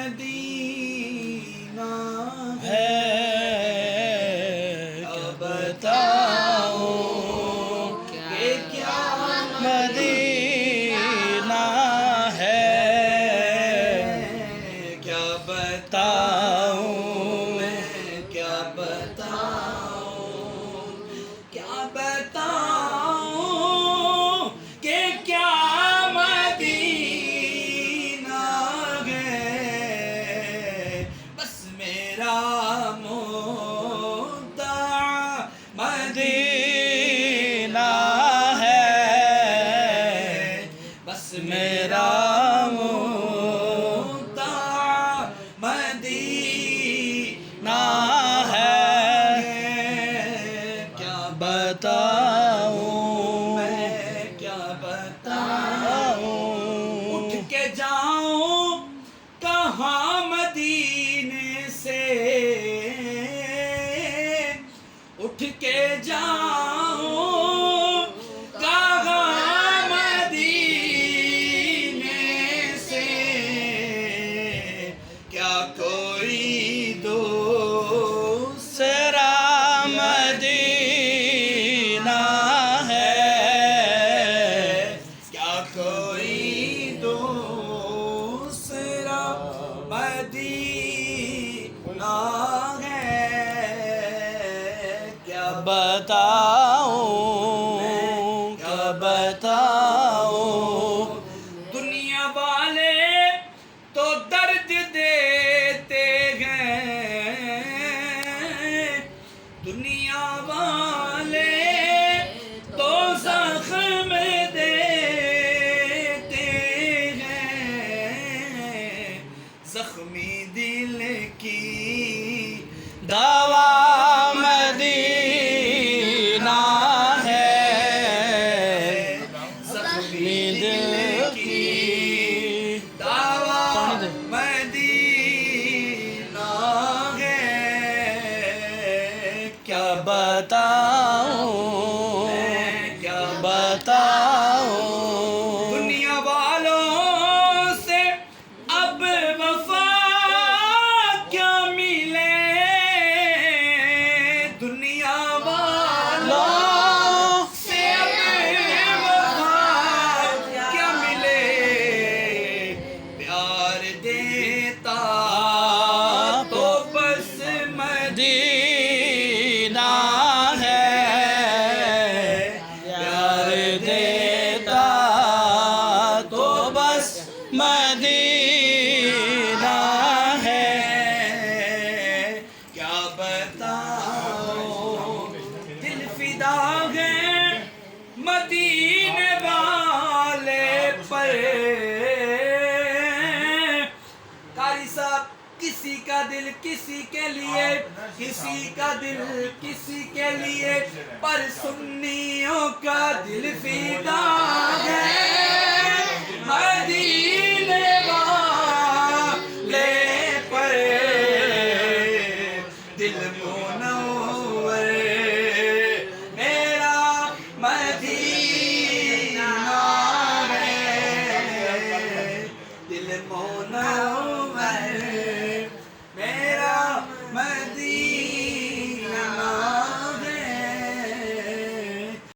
مدینہ ہے کیا بتاؤں کہ کیا مدینہ ہے کیا بتاؤں میں کیا بتاؤں کہ کیا مدینہ ہے بس میرا مدعا مدینہ ہے بس میرا مدعا مدینہ ہے کیا بتاؤں میں کیا بتاؤں اٹھ کے جاؤں کہاں مدینے سے اٹھ کے جاؤں کہاں مدینے سے کیا کوئی دوسرا مدینہ ہے کیا کوئی دوسرا مدینہ ہے کیا بتاؤں کیا بتاؤں دنیا والے تو درد دیتے ہیں دنیا والے تو زخم دیتے ہیں زخمی دل کی دوا مدینہ ہے زخمی دل کی دوا مدینہ ہے کیا بتاؤں کیا بتاؤں دنیا والوں سے اب وفا کیا ملے دنیا والوں سے اب وفا کیا ملے پیار دیتا تو بس مدینہ ہے پیار دیتا تو بس مدینہ ہے کیا بتاؤں دل فدا ہے مدینے والے پر قاری صاحب کسی کا دل کسی کے لیے کسی کا دل کسی کے لیے پر سنیوں کا دل فدا ہے